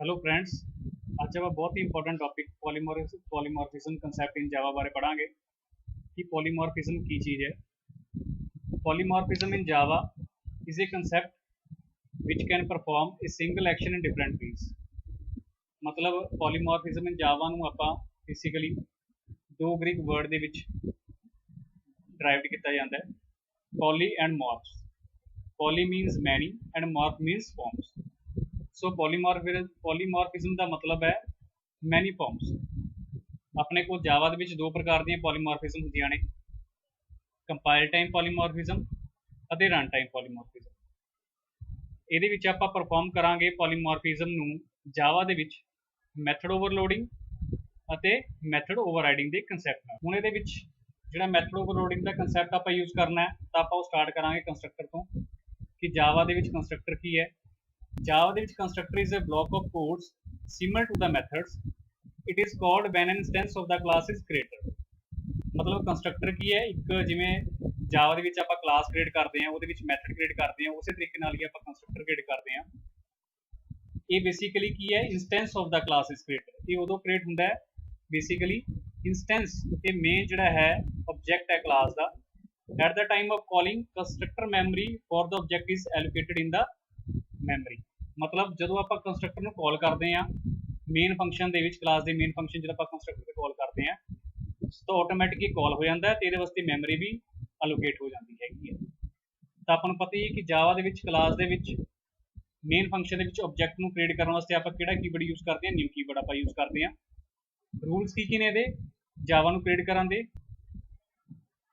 Hello friends. आज आप बहुत ही important topic polymorphism concept in Java बारे पढ़ांगे कि पॉलीमॉर्फिज्म की चीज़ है। Polymorphism in Java is a concept which can perform a single action in different ways. मतलब पॉलीमॉर्फिज्म इन जावा ਨੂੰ ਆਪਾਂ बेसिकली दो ग्रीक वर्ड ਦੇ ਵਿੱਚ ਡਰਾਈਵਡ ਕੀਤਾ ਜਾਂਦਾ ਹੈ, poly and morphs. Poly means many and morph means forms. So polymorphism का मतलब है मैनी फॉर्म्स। अपने को जावा के दो प्रकार दी पॉलीमॉर्फिज्म होंदियां ने, कंपाइल टाइम पॉलीमॉर्फिज्म और रन टाइम पॉलीमॉर्फिज्म। ये आप परफॉर्म करांगे पॉलीमॉर्फिज्म नूं जावा दे विच मैथड ओवरलोडिंग और मैथड ओवरराइडिंग के कंसैप्ट नाल। हुण इहदे विच जिहड़ा मैथड ओवरलोडिंग का कंसैप्ट आप यूज़ करना है तो आप स्टार्ट करांगे कंस्ट्रक्टर तो कि जावा दे विच कंस्ट्रक्टर की है। जावा दे which constructor is a block of codes similar to the methods. It is called when an instance of the class is created. मतलब कंस्ट्रक्टर की है एक जिवें जावा दे विच आपां क्लास क्रिएट करते हैं, उहदे विच मैथड क्रिएट करते हैं, उस तरीके नाल ही आपां कंस्ट्रक्टर क्रिएट करते हैं। ये बेसिकली की है instance of the class is created. ये उदों क्रिएट हुंदा है बेसिकली इंस्टेंस ये मेन जिहड़ा है ऑब्जेक्ट है क्लास का। At the time of calling constructor memory for the object is allocated in the memory. मतलब जो आप कंस्ट्रक्टर को कॉल करते हैं मेन फंक्शन के क्लास के मेन फंक्शन जो आप कंस्ट्रक्टर कॉल करते हैं तो ऑटोमैटिक ही कॉल हो जाता है, तो ये वास्ते मैमरी भी एलोकेट हो जाती हैगी है। तो आपको पता ही है कि जावा के क्लास के मेन फंक्शन के ऑब्जेक्ट को क्रिएट करने वास्ते आप कीवर्ड यूज़ करते हैं, न्यू कीवर्ड आप यूज़ करते हैं। रूल्स की ने जावा क्रिएट करने दे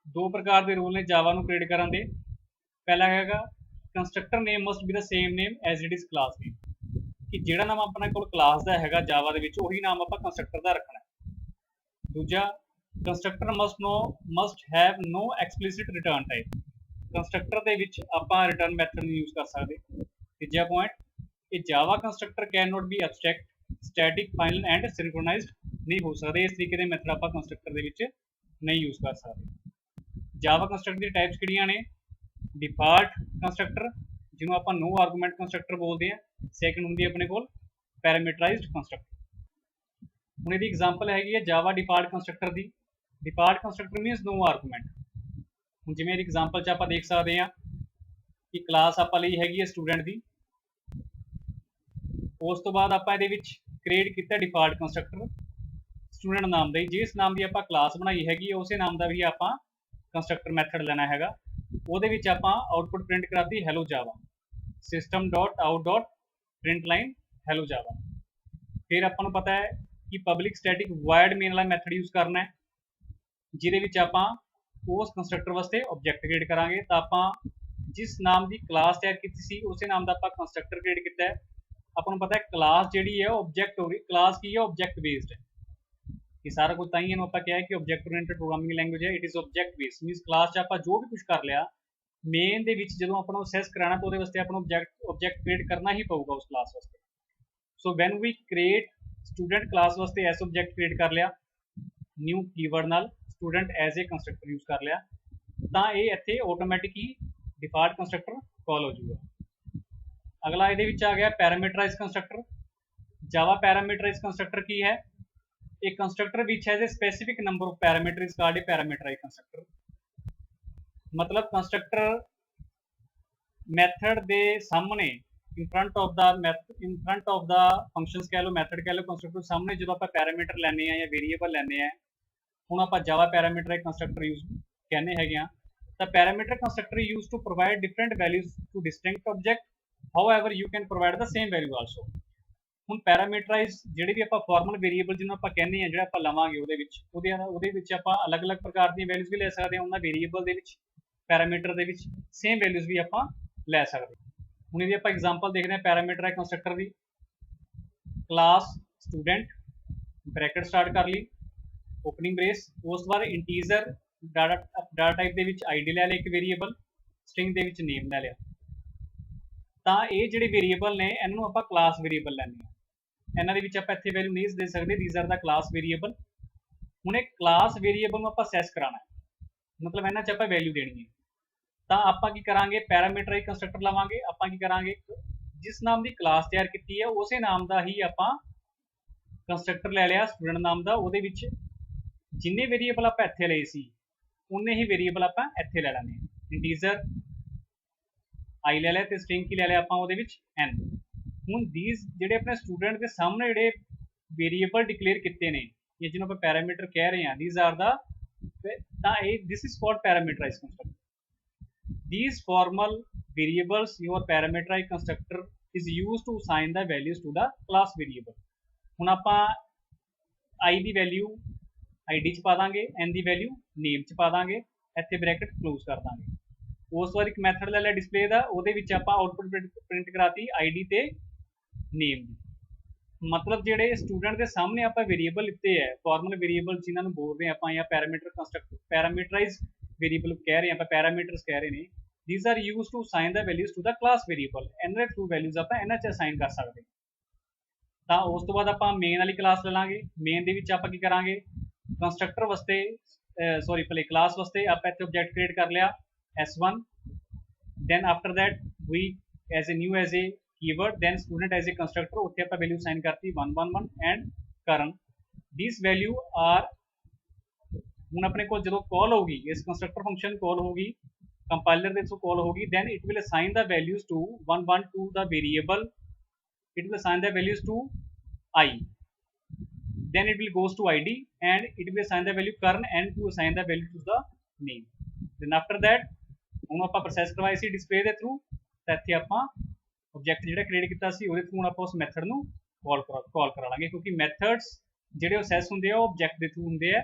दो प्रकार के रूल ने जावा क्रिएट करने दे। पहला है constructor name must be the same name as it is class name, कि जिहड़ा नाम अपने को क्लास का है जावा उही नाम आप कंस्ट्रक्टर का रखना है। दूजा constructor must have no explicit return type. Constructor के आप रिटर्न मैथड यूज़ कर सकते। तीजा पॉइंट ये Java constructor can not be abstract static final and synchronized नहीं हो सकते। इस तरीके के मैथड आप कंस्ट्रक्टर के नहीं यूज़ कर सकते। जावा कंस्ट्रक्टर की टाइप्स किहड़ियां ने? डिफॉल्ट कंस्ट्रक्टर जिन्होंने आप नो आर्गूमेंट कंस्ट्रक्टर बोलते हैं। सैकेंड होंगी अपने को पैरामीटराइज्ड कंस्ट्रक्टर। हुण इहदी एग्जांपल हैगी है जावा डिफॉल्ट कंस्ट्रक्टर की। Default constructor means no argument. हुण जिवें एग्जांपल च आप देख सकते हैं कि क्लास आप ली हैगी है स्टूडेंट की, उस तो बाद आप ये क्रिएट किया डिफॉल्ट कंस्ट्रक्टर स्टूडेंट नाम का। जिस नाम की आप क्लास बनाई हैगी उस नाम का भी आप कंस्ट्रक्टर मैथड लेना है। वो आप आउटपुट प्रिंट कराती hello Java system dot out dot print line hello Java. फिर अपन पता है कि पब्लिक स्टैटिक वायर्ड मेन वाला मैथड यूज़ करना है, जिहदे आप उस कंस्ट्रक्टर वास्ते ऑब्जेक्ट क्रिएट करांगे। तो आप जिस नाम की क्लास तैयार की सी उस नाम का आप कंस्ट्रक्टर क्रिएट किया है। अपन पता है क्लास जी है ऑब्जेक्ट हो गई, क्लास की है ऑब्जेक्ट बेस्ड है। ये सारा कुछ ताई आप क्या है कि ऑब्जेक्ट ओरिएंटेड प्रोग्रामिंग लैंग्वेज है। It is object based मीनस class आप जो भी कुछ कर लिया मेन के जो अपना असेस कराना तो वो वास्ते अपना ऑब्जेक्ट क्रिएट करना ही पऊगा उस क्लास वास्ते। So when we create student class वास्ते एस ऑब्जेक्ट क्रिएट कर लिया न्यू कीवर्ड नाल student as a constructor use कर लिया तो ये इत्थे ऑटोमैटिक ही डिफॉल्ट कंस्ट्रक्टर कॉल हो जाएगा। अगला ये आ गया parameterize constructor. Java parameterize constructor की है? एक constructor which has a specific number of parameter is called a parameterize constructor. मतलब कंस्ट्रक्टर मैथड दे सामने in front of the functions कह लो मैथड कह लो कंस्ट्रक्टर सामने जो आप पैरामीटर लैने या वेरीएबल लैने हैं। हुण आप जावा पैरामीटराइज कंस्ट्रक्टर यूज कहने हैं तो parameter constructor use to provide different values to distinct object. However you can provide the same value also. हुण पैरामीटराइज जिहड़े भी आप फॉर्मल वेरीएबल जिन्होंने आप कहने हैं जो आप लवांगे आप अलग अलग प्रकार दी वैल्यूज भी ले सकते हैं। उन्होंने वेरीएबल पैरामीटर के सेम वैल्यूज भी आप लै सकते। हुण इहदी आप एग्जांपल देखते हैं पैरामीटराइज कंस्ट्रक्टर की। क्लास स्टूडेंट ब्रैकेट स्टार्ट कर ली ओपनिंग ब्रेस, उस बाद इंटीजर डाटा टाइप के ID लै लिया एक वेरीएबल स्ट्रिंग के नेम लै लिया। तो ये जोड़े वेरीएबल ने इन्हों आप क्लास वेरीएबल लैने हैं। इन्हों के आप इतने वैल्यू नहीं दे सकते। These are the class variable. हूँ एक क्लास वेरीएबल आप सैस कराना है, मतलब इन्हों आप वैल्यू देनी है। तो आप की करा पैरामीटराइज कंस्ट्रक्टर लवेंगे। आप की करा जिस नाम की क्लास तैयार की है उस नाम का ही आप कंस्ट्रक्टर ले लिया स्टूडेंट नाम का, वो जिन्ने वेरीएबल आप इत्थे लए सी उन्ने ही वेरीएबल आप इत्थे ले लेने। इंटीजर आई ले लिया तो स्ट्रिंग की ले लिया आप एन। हुण दीज जिहड़े अपने स्टूडेंट के सामने जिहड़े वेरीएबल डिक्लेयर किए हैं या जिन्होंने आप पैरामीटर कह रहे हैं, these are this is called parameterize constructor. These formal variables your parameterized constructor is used to assign the values to the class variable। ਹੁਣ ਆਪਾਂ i ਦੀ ਵੈਲਿਊ id ਚ ਪਾ ਦਾਂਗੇ, n ਦੀ ਵੈਲਿਊ ਨੇਮ ਚ ਪਾ ਦਾਂਗੇ, ਇੱਥੇ ਬ੍ਰੈਕਟ ਕਲੋਜ਼ ਕਰ ਦਾਂਗੇ। ਉਸ ਤੋਂ ਬਾਅਦ ਇੱਕ ਮੈਥਡ ਲੈ ਲਿਆ ਡਿਸਪਲੇ ਦਾ, ਉਹਦੇ ਵਿੱਚ ਆਪਾਂ ਆਊਟਪੁੱਟ ਪ੍ਰਿੰਟ ਕਰਾਤੀ id ਤੇ ਨੇਮ ਦੀ। मतलब ਜਿਹੜੇ स्टूडेंट के सामने आप वेरीएबल लिते है फॉर्मल वेरीएबल जिन्होंने बोल रहे हैं आप या पैरामीटर कंस्ट्रक्ट पैरामीटराइज वेरीएबल कह रहे हैं, आप पैरामीटर्स कह रहे हैं। these are used to assign the values to the class variable। ਇਹਨਾਂ ਦੇ 2 ਵੈਲਿਊਜ਼ ਆਪਾਂ ਇਹਨਾਂ 'ਚ ਅਸਾਈਨ ਕਰ ਸਕਦੇ। ਤਾਂ ਉਸ ਤੋਂ ਬਾਅਦ ਆਪਾਂ ਮੇਨ ਵਾਲੀ ਕਲਾਸ ਲੈ ਲਾਂਗੇ। ਮੇਨ ਦੇ ਵਿੱਚ ਆਪਾਂ ਕੀ ਕਰਾਂਗੇ, ਕੰਸਟਰਕਟਰ ਵਾਸਤੇ ਸੌਰੀ ਪਹਿਲੇ ਕਲਾਸ ਵਾਸਤੇ ਆਪਾਂ ਇੱਥੇ ਆਬਜੈਕਟ ਕ੍ਰੀਏਟ ਕਰ ਲਿਆ s1। then after that we as a new as a keyword then student as a constructor उत्थे आप वैल्यू साइन करती 111 and Karan. This value are हुण अपने को जो कॉल होगी इस कंस्ट्रक्टर फंक्शन कॉल होगी कंपाइलर दे थ्रू कॉल होगी, then it will assign the values to 112 the variable, it will assign the values to I, then it will goes to id and it will assign the value current and to assign the value to the name। then after that ਹੁਣ ਆਪਾਂ process ਕਰਵਾਈ ਸੀ display ਦੇ through, ਤਾਂ ਇੱਥੇ ਆਪਾਂ object जो create किया हूँ आप उस मैथड में कॉल करा लाँगे, क्योंकि मैथड्स जो सैस होंगे ऑब्जेक्ट के थ्रू होंगे है।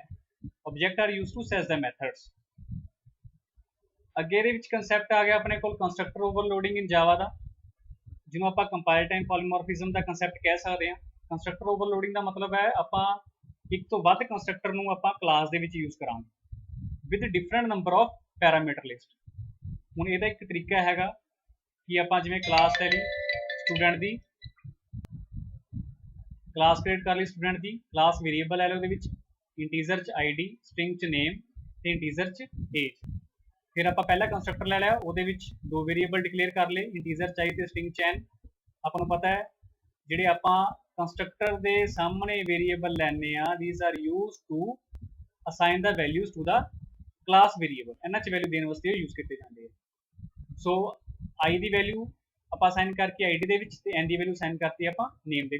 Object are use to access the methods. अगे ये कंसैप्ट आ गया अपने को कंस्ट्रक्टर ओवरलोडिंग इन जावा का, जिन्होंने आप कंपाइल टाइम पॉलीमॉर्फिज्म का कंसैप्ट कह सकते हैं। कंस्ट्रक्टर ओवरलोडिंग का मतलब है आप एक तो वध कंस्ट्रक्टर को आप क्लास के यूज करांगे with different number of parameter list. हुण इहदा एक तरीका हैगा कि आप जिवें क्लास ले ली स्टूडेंट की, क्लास क्रिएट कर ली स्टूडेंट की, क्लास वेरीएबल ले लो इंटीजर च id, स्ट्रिंग च नेम ते इंटीजर च एज। फिर आप पहला कंस्ट्रक्टर ले लिया, वो 2 वेरीएबल डिक्लेयर कर ले, इंटीजर च i ते स्ट्रिंग च n। आपको पता है जिहड़े आप कंस्ट्रक्टर के सामने वेरीएबल लैने आ these are use to assign the values to the class variable. इन्हां च वैल्यू देने वास्ते यूज किए जाते हैं। सो आई की वैल्यू आप साइन करके आई डी के एन की वैल्यू साइन करती आप नेम के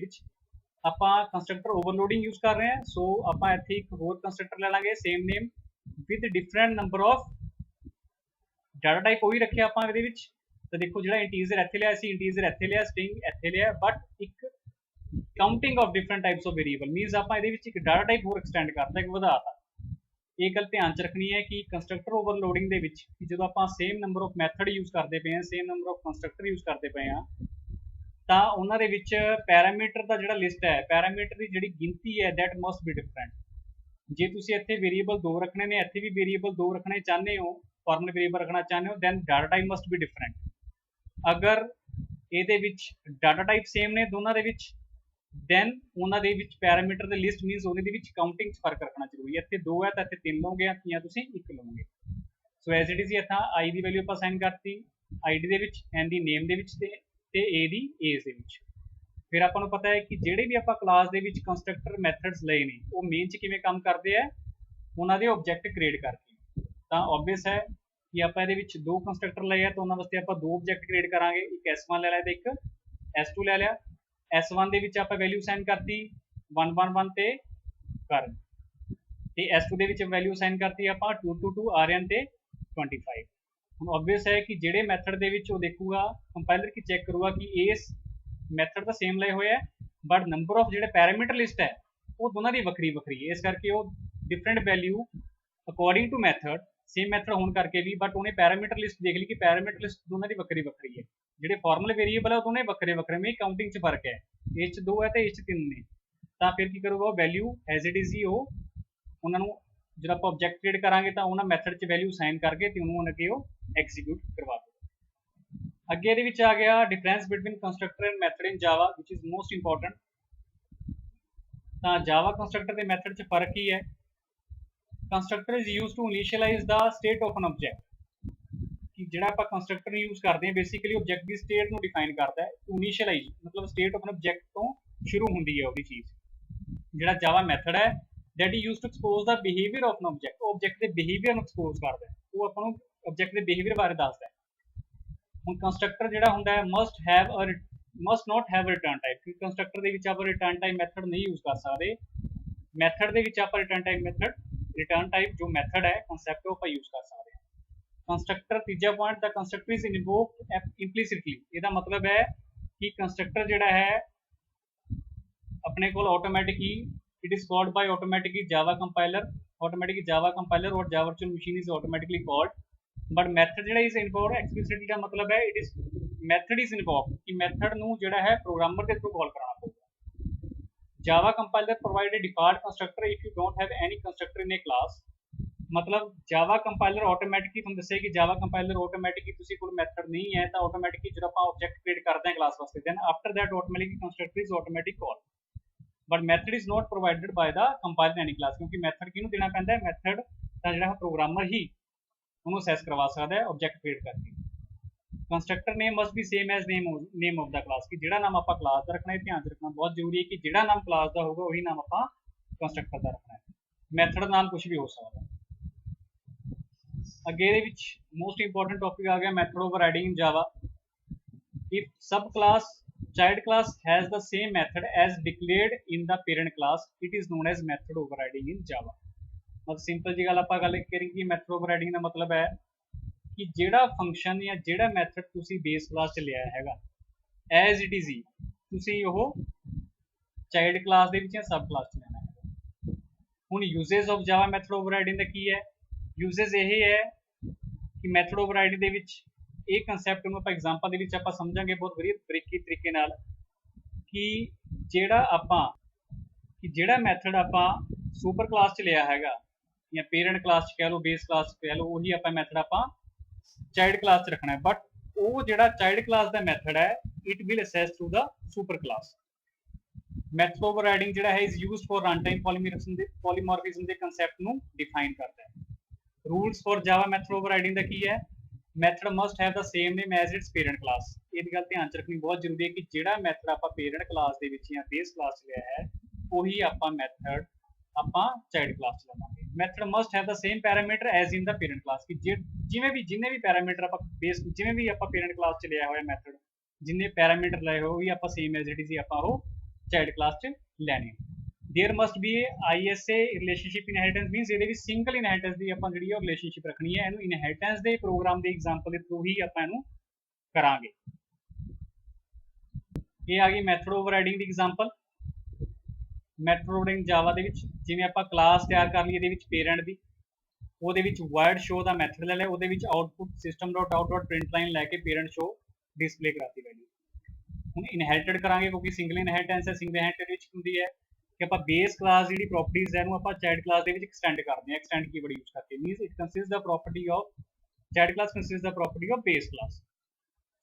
आप कंस्ट्रक्टर ओवरलोडिंग यूज कर रहे हैं। सो आप इतने एक होर कंस्ट्रक्टर ले लेंगे same name with different number of data type वही रखे आप। तो देखो जो इंटीजर इतने लिया इंटीजर इतने लिया, स्ट्रिंग इतने लिया, बट एक counting of different types of variable मीनस आप एक डाटा टाइप होर एक्सटेंड करता एक वधाता। ये गल ध्यान च रखनी है कि कंस्ट्रक्टर ओवरलोडिंग के जो आप same number of method use करते पे हैं, same number of constructor use करते पे हैं, तो उन्होंने पैरामीटर का जो लिस्ट है पैरामीटर की जी गिनती है दैट मस्ट बी डिफरेंट। जे तुम इतने वेरीएबल 2 रखने ने, इतने भी वेरीएबल 2 रखने चाहते हो, फॉर्मल वेरीएबल रखना चाहते हो, then data type must be different. अगर ये डाटा टाइप सेम ने दोनों के दैन उन्होंने पैरामीटर के लिस्ट मीनस उन्हें काउंटिंग फर्क रखना जरूरी है। इतने 2 है तो इतने 3 लोगे या तुम 1 लोगे। सो एज इट इज इतना आई की वैल्यू आप साइन करती आई डी एन की नेम के ए की एज के। फिर आपको पता है कि जोड़े भी आप क्लास के कंस्ट्रक्टर मैथड्स लए ने वो मेन च किवें काम करते हैं उन्होंने ऑब्जेक्ट क्रिएट करके। तो ऑबवियस है कि आप ये 2 कंस्ट्रक्टर लए तो उन्होंने वास्ते आप 2 ऑब्जेक्ट क्रिएट करांगे, एक S1 ले लिया तो एक S2 ले लिया। S1 के आप वैल्यू साइन करती 111 ते करन ते S2 के वैल्यू साइन करती आप 222 RN ते 25। हम ऑबवियस है कि जेडे मैथड के देखूगा कंपाइलर की चेक करूगा कि इस मैथड का सेम लए हुए है, बट नंबर ऑफ जो पैरामीटर लिस्ट है वो दोनों की वक्री वक्री है, इस करके वो different value according to method same method होने करके भी, बट उन्हें पैरामीटर लिस्ट देख ली कि पैरामीटर लिस्ट दोनों की वक्री वक्री है। जो फॉर्मल वेरीएबल है दोनों वक्रे वक्रे में काउंटिंग च फर्क है, इस 2 है तो इस 3 ने। तो फिर की करूगा वैल्यू एज इट इज ही वो उन्होंने जो आप ऑब्जेक्ट क्रिएट करांगे तो उन्होंने मैथड च वैल्यू साइन करके तो उन्होंने अगे वो एग्जीक्यूट करवा दो। अगे ये आ गया difference between constructor and method in Java which is most important. तो जावा कंस्ट्रक्टर के मैथड च फर्क ही है। Constructor is use to initialize the state of an object. कि ਜਿਹੜਾ ਆਪਾਂ ਕੰਸਟਰਕਟਰ ਨੂੰ ਯੂਜ਼ ਕਰਦੇ ਹਾਂ ਬੇਸਿਕਲੀ ਆਬਜੈਕਟ ਦੀ ਸਟੇਟ ਨੂੰ ਡਿਫਾਈਨ ਕਰਦਾ ਹੈ ਟੂ ਇਨੀਸ਼ੀਅਲਾਈਜ਼ ਮਤਲਬ ਸਟੇਟ ਆਫ ਆਬਜੈਕਟ ਤੋਂ ਸ਼ੁਰੂ ਹੁੰਦੀ ਹੈ ਉਹਦੀ ਚੀਜ਼। ਜਿਹੜਾ ਜਾਵਾ ਮੈਥਡ ਹੈ that is used to expose the behavior of an object, ਉਹ ਆਬਜੈਕਟ ਦੇ ਬਿਹੇਵੀਅਰ ਨੂੰ ਐਕਸਪੋਜ਼ ਕਰਦਾ ਹੈ, ਉਹ ਆਪਾਂ ਨੂੰ ਆਬਜੈਕਟ ਦੇ ਬਿਹੇਵੀਅਰ ਬਾਰੇ ਦੱਸਦਾ ਹੈ। ਹੁਣ ਕੰਸਟਰਕਟਰ ਜਿਹੜਾ ਹੁੰਦਾ ਹੈ must not have a return type, ਕਿ ਕੰਸਟਰਕਟਰ ਦੇ ਵਿੱਚ ਆਪਾਂ ਰਿਟਰਨ ਟਾਈਪ ਮੈਥਡ ਨਹੀਂ ਯੂਜ਼ ਕਰ ਸਕਦੇ। ਮੈਥਡ ਦੇ ਵਿੱਚ ਆਪਾਂ ਰਿਟਰਨ ਟਾਈਪ ਜੋ ਮੈਥਡ ਹੈ ਕਨਸੈਪਟ ਉਹ ਆਪਾਂ ਯੂਜ਼ ਕਰ ਸਕਦੇ ਹਾਂ। ਕੰਸਟਰਕਟਰ ਤੀਜਾ ਪੁਆਇੰਟ ਦਾ ਕੰਸਟਰਕਟਰ ਇਜ਼ ਇਨਵੋਕਡ ਇੰਪਲੀਸਿਟਲੀ, ਇਹਦਾ ਮਤਲਬ ਹੈ ਕਿ ਕੰਸਟਰਕਟਰ ਜਿਹੜਾ ਹੈ अपने को automatic he it is called by automatically Java compiler or Java virtual machine is automatically called, but method ਜਿਹੜਾ is invoked explicitly ਦਾ ਮਤਲਬ ਹੈ it is method is invoked ਕਿ method ਨੂੰ ਜਿਹੜਾ ਹੈ ਪ੍ਰੋਗਰਾਮਰ ਦੇ ਥਰੂ ਕਾਲ ਕਰਾਉਣਾ ਪਊਗਾ। Java compiler provide a default constructor if you don't have any constructor in a class, मतलब Java compiler automatically ਤੁਹਾਨੂੰ ਦੱਸਿਆ ਕਿ Java compiler automatically ਤੁਸੀਂ ਕੋਲ method ਨਹੀਂ ਹੈ ਤਾਂ automatically ਜਦੋਂ ਆਪਾਂ object create ਕਰਦੇ ਹਾਂ class ਵਾਸਤੇ then after that automatically constructor is automatic call, but method is not provided by the compiler in any class, ਕਿਉਂਕਿ method ਕਿਹਨੂੰ ਦੇਣਾ ਪੈਂਦਾ ਹੈ, method ਤਾਂ ਜਿਹੜਾ ਪ੍ਰੋਗਰਾਮਰ ਹੀ ਉਹਨੂੰ ਅਸੈਸ ਕਰਵਾ ਸਕਦਾ ਹੈ ਆਬਜੈਕਟ ਕ੍ਰੀਏਟ ਕਰਕੇ। Constructor name must B same as name of the class, ਕਿ ਜਿਹੜਾ ਨਾਮ ਆਪਾਂ ਕਲਾਸ ਦਾ ਰੱਖਣਾ ਹੈ ਧਿਆਨ ਰੱਖਣਾ ਬਹੁਤ ਜ਼ਰੂਰੀ ਹੈ ਕਿ ਜਿਹੜਾ ਨਾਮ ਕਲਾਸ ਦਾ ਹੋਊਗਾ ਉਹੀ ਨਾਮ ਆਪਾਂ ਕੰਸਟਰਕਟਰ ਦਾ ਰੱਖਣਾ ਹੈ, ਮੈਥਡ ਨਾਲ ਕੁਝ ਵੀ ਹੋ ਸਕਦਾ। ਅੱਗੇ ਦੇ ਵਿੱਚ ਮੋਸਟ ਇੰਪੋਰਟੈਂਟ ਟੌਪਿਕ ਆ ਗਿਆ method overriding in Java. If sub class child class has the same method as declared in the parent class, it is known as method overriding in Java। मतलब सिंपल जी गल आपां गल करेंगे method overriding ਦਾ ਮਤਲਬ ਹੈ ਕਿ ਜਿਹੜਾ ਫੰਕਸ਼ਨ ਜਾਂ ਜਿਹੜਾ ਮੈਥਡ ਤੁਸੀਂ ਬੇਸ ਕਲਾਸ ਚ ਲਿਆ ਹੈਗਾ as it is ਹੀ ਤੁਸੀਂ ਉਹ ਚਾਈਲਡ ਕਲਾਸ ਦੇ ਵਿੱਚ ਜਾਂ ਸਬ ਕਲਾਸ ਚ ਲੈਣਾ ਹੈ। ਹੁਣ ਯੂਜ਼ੇਸ ਆਫ ਜਾਵਾ ਮੈਥਡ ਓਵਰਰਾਈਡਿੰਗ ਦਾ ਕੀ ਹੈ, ਯੂਜ਼ੇਸ ਇਹ ਹੈ ਕਿ ਮੈਥਡ ਓਵਰਰਾਈਡਿੰਗ ਦੇ ਵਿੱਚ ਇਹ ਕੰਸੈਪਟ ਨੂੰ ਆਪਾਂ ਐਗਜ਼ਾਮਪਲ ਦੇ ਵਿੱਚ ਆਪਾਂ ਸਮਝਾਂਗੇ ਬਹੁਤ ਵਧੀਆ ਬਰੀਕੀ ਤਰੀਕੇ ਨਾਲ ਕਿ ਜਿਹੜਾ ਮੈਥਡ ਆਪਾਂ ਸੁਪਰ ਕਲਾਸ ਚ ਲਿਆ ਹੈਗਾ ਜਾਂ ਪੇਰੈਂਟ ਕਲਾਸ ਚ ਕਹਿ ਲਓ ਬੇਸ ਕਲਾਸ ਚ ਕਹਿ ਲਓ ਉਹੀ ਆਪਾਂ ਮੈਥਡ ਆਪਾਂ ਚਾਈਲਡ ਕਲਾਸ ਚ ਰੱਖਣਾ ਹੈ, ਬਟ ਉਹ ਜਿਹੜਾ ਚਾਈਲਡ ਕਲਾਸ ਦਾ ਮੈਥਡ ਹੈ it will access to the super class. Method overriding ਜਿਹੜਾ ਹੈ is used for run time polymorphism ਦੇ ਕੰਸੈਪਟ ਨੂੰ ਡਿਫਾਈਨ ਕਰਦਾ ਹੈ। Rules for Java method overriding ਦਾ ਕੀ ਹੈ, method must have the same name as its parent class. ਇਹਦੀ ਗੱਲ ਧਿਆਨ ਚ ਰੱਖਣੀ ਬਹੁਤ ਜ਼ਰੂਰੀ ਹੈ ਕਿ ਜਿਹੜਾ ਮੈਥਡ ਆਪਾਂ ਪੇਰੈਂਟ ਕਲਾਸ ਦੇ ਵਿੱਚ ਜਾਂ ਬੇਸ ਕਲਾਸ ਚ ਲਿਆ ਹੈ ਉਹੀ ਆਪਾਂ ਮੈਥਡ ਆਪਾਂ ਚਾਈਲਡ ਕਲਾਸ ਚ ਲਵਾਂਗੇ। Method must have the same parameter as in the parent class, ਕਿ ਜਿੰਨੇ ਵੀ ਪੈਰਾਮੀਟਰ ਆਪਾਂ ਬੇਸ ਜਿਵੇਂ ਵੀ ਆਪਾਂ ਪੇਰੈਂਟ ਕਲਾਸ ਚ ਲਿਆ ਹੋਇਆ ਮੈਥਡ ਜਿੰਨੇ ਪੈਰਾਮੀਟਰ ਲਏ ਹੋਏ ਉਹੀ ਆਪਾਂ ਸੇਮ ਐਜ਼ ਇਟ ਇਜ਼ ਆਪਾਂ ਉਹ ਚਾਈਲਡ ਕਲਾਸ ਚ ਲੈਣੇ। There must be ISA relationship inheritance means ਇਹਦੇ ਵਿੱਚ ਸਿੰਗਲ ਇਨहेरिटेंस ਦੀ ਆਪਾਂ ਜਿਹੜੀ ਉਹ ਰਿਲੇਸ਼ਨਸ਼ਿਪ ਰੱਖਣੀ ਹੈ, ਇਹਨੂੰ ਇਨहेरिटेंस ਦੇ ਪ੍ਰੋਗਰਾਮ ਦੇ ਐਗਜ਼ਾਮਪਲ ਦੇ ਥਰੂ ਹੀ ਆਪਾਂ ਇਹਨੂੰ ਕਰਾਂਗੇ। ਇਹ ਆ ਗਈ ਮੈਥਡ ਓਵਰਰਾਈਡਿੰਗ ਦੀ ਐਗਜ਼ਾਮਪਲ। ਮੈਥਡ ਓਵਰਰਾਈਡਿੰਗ ਜਾਵਾ ਦੇ ਵਿੱਚ ਜਿਵੇਂ ਆਪਾਂ ਕਲਾਸ ਤਿਆਰ ਕਰ ਲਈ ਇਹਦੇ ਵਿੱਚ ਪੇਰੈਂਟ ਦੀ, ਉਹਦੇ ਵਿੱਚ ਵਰਡ ਸ਼ੋ ਦਾ ਮੈਥਡ ਲੈ ਲਿਆ, ਉਹਦੇ ਵਿੱਚ ਆਊਟਪੁੱਟ system.out.println ਲੈ ਕੇ ਪੇਰੈਂਟ ਸ਼ੋ ਡਿਸਪਲੇ ਕਰਾਤੀ ਵੈਲਿਊ। ਹੁਣ ਇਨहेरिटेड ਕਰਾਂਗੇ ਕਿਉਂਕਿ ਸਿੰਗਲ ਇਨहेरिटेंस ਹੈ, ਸਿੰਗਲ ਇਨहेरिटेड ਵਿੱਚ ਹੁੰਦੀ ਹੈ ਕਿ ਆਪਾਂ ਬੇਸ ਕਲਾਸ ਜਿਹੜੀ ਪ੍ਰੋਪਰਟੀਜ਼ ਹੈ ਇਹਨੂੰ ਆਪਾਂ ਚਾਈਲਡ ਕਲਾਸ ਦੇ ਵਿੱਚ ਐਕਸਟੈਂਡ ਕਰਦੇ ਹਾਂ, ਐਕਸਟੈਂਡ ਕੀਵਰਡ ਯੂਜ਼ ਕਰਕੇ। Means it consist the property of child class consist the property of base class.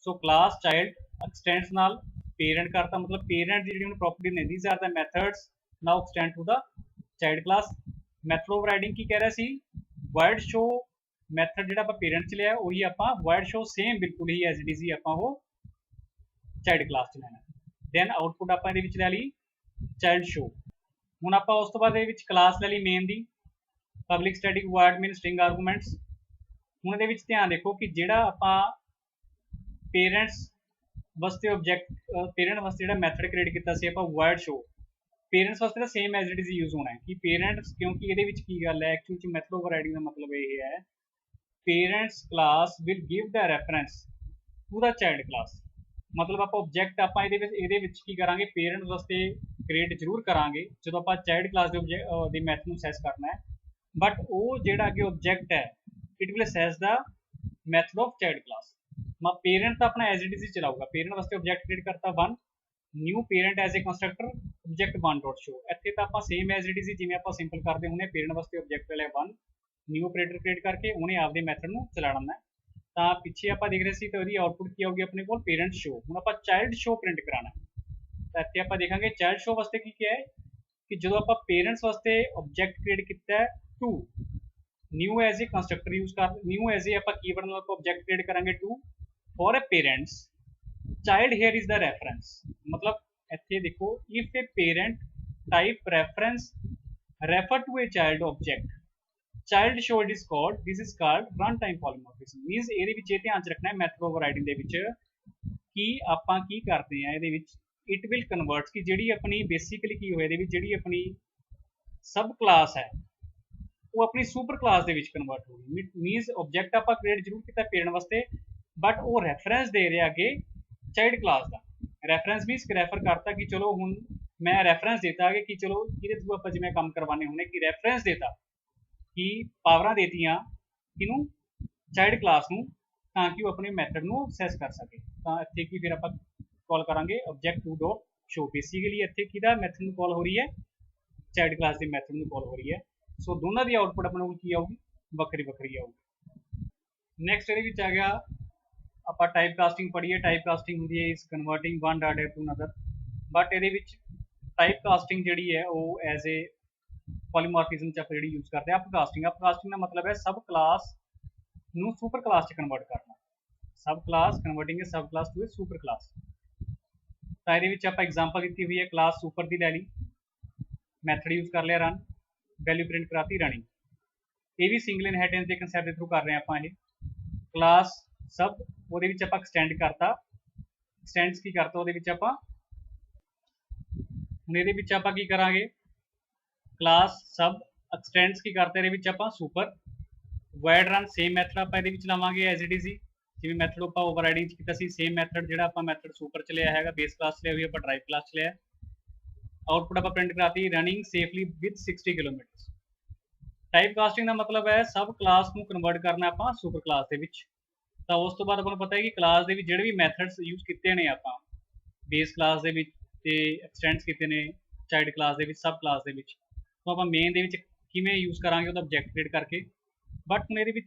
So class child extends ਨਾਲ ਪੇਰੈਂਟ ਕਰਤਾ, ਮਤਲਬ ਪੇਰੈਂਟ ਦੀ ਜਿਹੜੀ ਹੁਣ ਪ੍ਰੋਪਰਟੀ ਨੇ these are the methods now extend to the child class. Method overriding ਕੀ ਕਹਿ ਰਿਹਾ ਸੀ, word show method ਜਿਹੜਾ ਆਪਾਂ ਪੇਰੈਂਟ ਚ ਲਿਆ ਉਹੀ ਆਪਾਂ ਵਰਡ ਸ਼ੋ ਸੇਮ ਬਿਲਕੁਲ ਹੀ ਐਜ਼ ਇਟ ਇਜ਼ ਹੀ ਆਪਾਂ ਉਹ ਚਾਈਲਡ ਕਲਾਸ ਚ ਲੈਣਾ। ਦੈਨ ਆਊਟਪੁੱਟ ਆਪਾਂ ਇਹਦੇ ਵਿੱਚ ਲੈ ਲਈ ਚਾਈਲਡ ਸ਼ੋ। ਹੁਣ ਆਪਾਂ ਉਸ ਤੋਂ ਬਾਅਦ ਇਹ ਵਿੱਚ ਕਲਾਸ ਲੈ ਲਈ ਮੇਨ ਦੀ, ਪਬਲਿਕ ਸਟੈਟਿਕ ਵਾਇਡ ਮੀਨ ਸਟ੍ਰਿੰਗ ਆਰਗੂਮੈਂਟਸ। ਹੁਣ ਇਹਦੇ ਵਿੱਚ ਧਿਆਨ ਦੇਖੋ ਕਿ ਜਿਹੜਾ ਆਪਾਂ ਪੇਰੈਂਟਸ ਵਾਸਤੇ ਜਿਹੜਾ ਮੈਥਡ ਕ੍ਰੀਏਟ ਕੀਤਾ ਸੀ ਆਪਾਂ ਵਰਡ ਸ਼ੋ, ਪੇਰੈਂਟਸ ਵਾਸਤੇ ਤਾਂ same as it is use ਹੋਣਾ ਹੈ ਕਿ ਪੇਰੈਂਟਸ, ਕਿਉਂਕਿ ਇਹਦੇ ਵਿੱਚ ਕੀ ਗੱਲ ਹੈ ਐਕਚੁਅਲ ਚ ਮੈਥਡ ਓਵਰਰਾਈਡਿੰਗ ਦਾ ਮਤਲਬ ਇਹ ਹੈ parents class will give the reference to the child class. ਮਤਲਬ ਆਪਾਂ ਆਬਜੈਕਟ ਆਪਾਂ ਇਹਦੇ ਵਿੱਚ ਕੀ ਕਰਾਂਗੇ ਪੇਰੈਂਟਸ ਵਾਸਤੇ ਕ੍ਰੀਏਟ ਜ਼ਰੂਰ ਕਰਾਂਗੇ ਜਦੋਂ ਆਪਾਂ ਚਾਈਲਡ ਕਲਾਸ ਦੇ ਮੈਥਡ ਨੂੰ ਅਸੈਸ ਕਰਨਾ ਹੈ, ਬਟ ਉਹ ਜਿਹੜਾ ਅੱਗੇ ਆਬਜੈਕਟ ਹੈ it will access the method of child class. Parent ਤਾਂ ਆਪਣਾ ਐਜ਼ ਇਟ ਇਜ਼ ਹੀ ਚਲਾਊਗਾ, ਪੇਰੈਂਟ ਵਾਸਤੇ ਆਬਜੈਕਟ ਕ੍ਰੀਏਟ ਕਰਤਾ 1 new parent as a constructor object 1 dot show. ਇੱਥੇ ਤਾਂ ਆਪਾਂ ਸੇਮ ਐਜ਼ ਇਟ ਇਜ਼ ਜਿਵੇਂ ਆਪਾਂ ਸਿੰਪਲ ਕਰਦੇ ਹੁੰਦੇ ਪੇਰੈਂਟ ਵਾਸਤੇ ਆਬਜੈਕਟ ਲੈ 1 ਨਿਊ ਆਪਰੇਟਰ ਕ੍ਰੀਏਟ ਕਰਕੇ ਉਹਨੇ ਆਪਦੇ ਮੈਥਡ ਨੂੰ ਚਲਾਉਣਾ ਹੈ। ਤਾਂ ਪਿੱਛੇ ਆਪਾਂ ਦੇਖ ਰਹੇ ਸੀ ਤਾਂ ਉਹਦੀ ਆਊਟਪੁੱਟ ਕੀ ਆਊਗੀ ਆਪਣੇ ਕੋਲ ਪੇਰੈਂਟ ਸ਼ੋ। ਹੁਣ ਆਪਾਂ ਚਾਈਲਡ ਸ਼ੋ ਪ੍ਰਿੰਟ ਕਰਾਣਾ ਤਾਂ ਇੱਥੇ ਆਪਾਂ ਦੇਖਾਂਗੇ ਚਾਈਲਡ ਸ਼ੋ ਵਾਸਤੇ ਕੀ ਹੈ ਕਿ ਜਦੋਂ ਆਪਾਂ ਪੇਰੈਂਟਸ ਵਾਸਤੇ ਆਬਜੈਕਟ ਕ੍ਰੀਏਟ ਕੀਤਾ ਹੈ 2 new as a constructor use कर, न्यू एज ए आप कीवर्ड नाल ऑब्जेक्ट क्रिएट करांगे to for a parents child here is the reference, मतलब इत्थे देखो if a parent type reference refer to a child object child should is called this is called run time polymorphism means ਇਹਦੇ ਵਿੱਚ ਇਹ ਧਿਆਨ ਚ ਰੱਖਣਾ ਹੈ ਮੈਥਡ ਓਵਰਰਾਈਡਿੰਗ ਦੇ ਵਿੱਚ ਕਿ ਆਪਾਂ ਕੀ ਕਰਦੇ ਆ ਇਹਦੇ ਵਿੱਚ ਇਟ ਵਿਲ ਕਨਵਰਟ ਕਿ ਜਿਹੜੀ ਆਪਣੀ ਬੇਸਿਕਲੀ ਕੀ ਹੋਇਆ ਇਹਦੇ ਵਿੱਚ ਜਿਹੜੀ ਆਪਣੀ ਸਬ ਕਲਾਸ ਹੈ ਉਹ ਆਪਣੀ ਸੁਪਰ ਕਲਾਸ ਦੇ ਵਿੱਚ ਕਨਵਰਟ ਹੋ ਗਈ ਮੀਨਸ ਆਬਜੈਕਟ ਆਪਾਂ ਕ੍ਰੀਏਟ ਜ਼ਰੂਰ ਕੀਤਾ ਪੇਰੈਂਟ ਵਾਸਤੇ ਬਟ ਉਹ ਰੈਫਰੈਂਸ ਦੇ ਰਿਹਾ ਅੱਗੇ ਚਾਈਲਡ ਕਲਾਸ ਦਾ ਰੈਫਰੈਂਸ ਮੀਨਸ ਰੈਫਰ ਕਰਤਾ ਕਿ ਚਲੋ ਹੁਣ ਮੈਂ ਰੈਫਰੈਂਸ ਦੇਤਾ ਅੱਗੇ ਕਿ ਚਲੋ ਇਹਦੇ ਥਰੂ ਆਪਾਂ ਜਿਵੇਂ ਕੰਮ ਕਰਵਾने ਹੁੰਦੇ ਕਿ ਰੈਫਰੈਂਸ ਦੇਤਾ कि पावरां देतियां किनू चाइल्ड क्लास नू ताकि वो अपने मैथड नू एक्सैस कर सके तो इत्थे की फिर आपां कॉल करांगे object to dot show basically इत्थे किहदा मैथड नू कॉल हो रही है चाइल्ड क्लास के मैथड नू कॉल हो रही है सो दोनों की आउटपुट अपने को की आऊगी वक्री वक्री आऊगी नैक्सट ये आ गया आप टाइप कास्टिंग पढ़िए टाइप कास्टिंग होंगी है is converting one data to another but ये टाइप कास्टिंग जी है वो एज ए पॉलीमॉर्फिज्म च आप यूज करते हैं अपकास्टिंग अपकास्टिंग का मतलब है सब क्लास नू सुपर क्लास च कन्वर्ट करना sub class converting sub class to a super class तो ये आप एग्जाम्पल दी हुई है क्लास सुपर की लै ली मैथड यूज कर लिया रन वैल्यू प्रिंट कराती रनिंग ये भी सिंगल इनहेरिटेंस के कंसैप्ट के थ्रू कर रहे हैं आप ये क्लास सब वो एक्सटेंड करता एक्सटेंड्स की करता वो हम ये करा क्लास सब एक्सटेंड्स की करते आप super wide run same method आप लावांगे एज इट इज ही जिवें मैथड आप ओवरराइडिंग किया सेम मैथड जो आप मैथड सुपर च लिया है बेस क्लास लिया हुई आप ड्राइव क्लास च लिया आउटपुट आप प्रिंट कराती running safely with 60 kilometre type casting का मतलब है सब क्लास को कन्वर्ट करना आप सुपर क्लास के तो उस तो बाद आपको पता है कि क्लास के जोड़े भी मैथड्स यूज किए हैं आप बेस क्लास के एक्सटेंड्स किए हैं चाइल्ड क्लास के सब क्लास के तो आप मेन किमें यूज करा ऑब्जेक्ट क्रिएट करके बट हम ये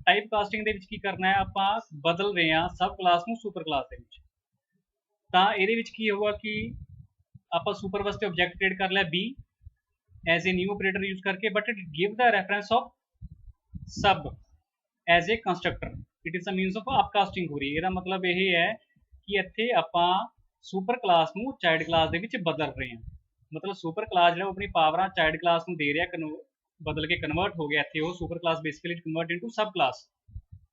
टाइप कास्टिंग की करना है आप बदल रहे हैं सब क्लास को सुपर क्लास तो ये होगा कि आप सुपर वास्ते ऑब्जेक्ट क्रिएट कर लिया B as a new operator use करके but it give the reference of sub as a constructor it is a means of upcasting हो रही है मतलब यही है कि इत्थे आप सुपर क्लास को चाइल्ड क्लास के बदल रहे हैं मतलब सुपर क्लास जो अपनी पावर चाइल्ड क्लास को दे रहा बदल के कन्वर्ट हो गया इतने super class basically convert into सब class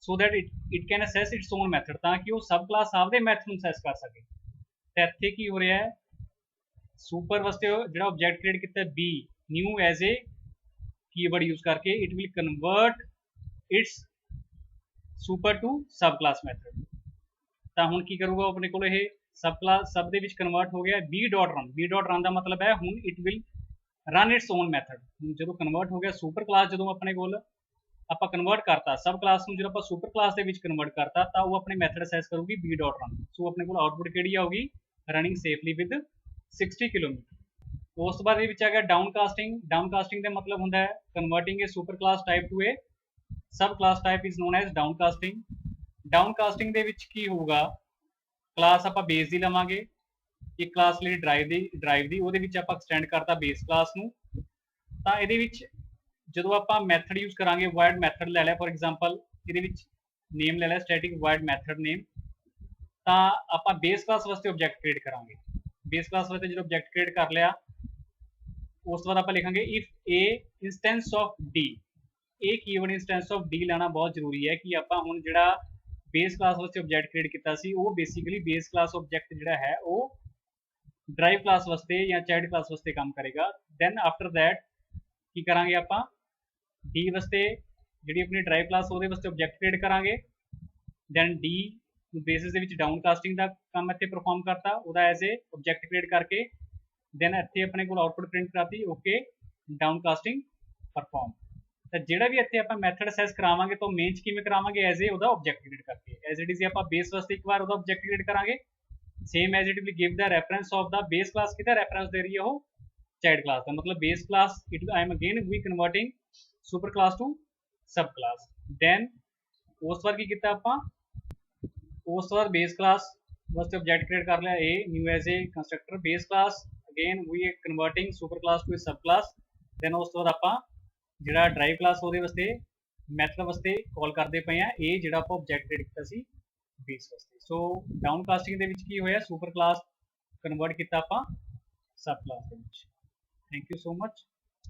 so that it can access its own method ताकि वो सब क्लास आपके मैथड में असैस कर सके तो इतने की हो रहा है सुपर वास्ते जो ऑब्जेक्ट क्रिएट किया B new as a keyword use करके it will convert its super to sub class method तो हुण की करूँगा अपने को सब क्लास सब दे कन्वर्ट हो गया बी डॉट रन का मतलब है हुण it will run its own method जो कन्वर्ट हो गया सुपर क्लास जो अपने को आप कन्वर्ट करता सब क्लास को जो आप सुपर क्लास के कन्वर्ट करता तो वो अपने मैथड असैस करूँगी बी डॉट रन सो अपने को आउटपुट कि आऊगी रनिंग सेफली विद 60 किलोमीटर उस बाद ये आ गया डाउन कास्टिंग का मतलब होंगे converting a super class type to a sub class type is known as down casting की होगा क्लास आप बेस की लवेंगे एक क्लास ली ड्राइव की वो एक्सटेंड करता बेस क्लास को तो ये जो आप मैथड यूज करा वाइड मैथड ले लिया फॉर एग्जाम्पल ये नेम ले लिया स्टैटिक वाइड मैथड नेम तो आप बेस क्लास वास्ते ऑब्जेक्ट क्रिएट करा बेस क्लास वास्ते जो ऑब्जेक्ट क्रिएट कर लिया उस बाद आप लिखेंगे if A instance of D A keyword instance of D लेना बहुत जरूरी है कि आप हुण जिहड़ा बेस क्लास वास्ते ऑब्जेक्ट क्रिएट किया वो बेसिकली बेस क्लास ऑब्जेक्ट जो है वो ड्राइव क्लास वास्ते या चाइल्ड क्लास वास्ते काम करेगा दैन आफ्टर दैट की करांगे आप डी वास्ते जी अपनी ड्राइव क्लास वो वास्ते ऑब्जेक्ट क्रिएट करांगे then the basis down casting का काम इतने परफॉर्म करता वो एज ए ऑब्जेक्ट क्रिएट करके दैन इतने अपने को आउटपुट प्रिंट कराती ओके डाउन कास्टिंग परफॉर्म तो जोड़ा भी इतने आप मैथड असैस करावांगे तो मेन च किवें करावांगे एज ए ऑब्जेक्ट क्रिएट करके एज इट इज आप बेस वास्ते एक बार ऑब्जेक्ट क्रिएट करांगे same as it will give the reference of the base class किहदा रेफरेंस दे रही है वो चाइल्ड क्लास का मतलब base class it I am again we converting super class to sub class then उस बार की किया आप उस बाद बेस क्लास वास्ते ऑब्जेक्ट क्रिएट कर लिया ए new as a constructor base class again we converting super class to a sub class then उस बाद आप ਜਿਹੜਾ ਡਰਾਈਵ ਕਲਾਸ ਉਹਦੇ ਵਾਸਤੇ ਮੈਥਡ ਵਾਸਤੇ ਕਾਲ ਕਰਦੇ ਪਏ ਆ, ਇਹ ਜਿਹੜਾ ਆਪਾਂ ਆਬਜੈਕਟ ਕ੍ਰੀਏਟ ਕੀਤਾ ਸੀ ਬੇਸ ਵਾਸਤੇ। ਸੋ ਡਾਊਨ ਕਾਸਟਿੰਗ ਦੇ ਵਿੱਚ ਕੀ ਹੋਇਆ, ਸੁਪਰ ਕਲਾਸ ਕਨਵਰਟ ਕੀਤਾ ਆਪਾਂ ਸਬ ਕਲਾਸ ਦੇ ਵਿੱਚ। Thank you so much.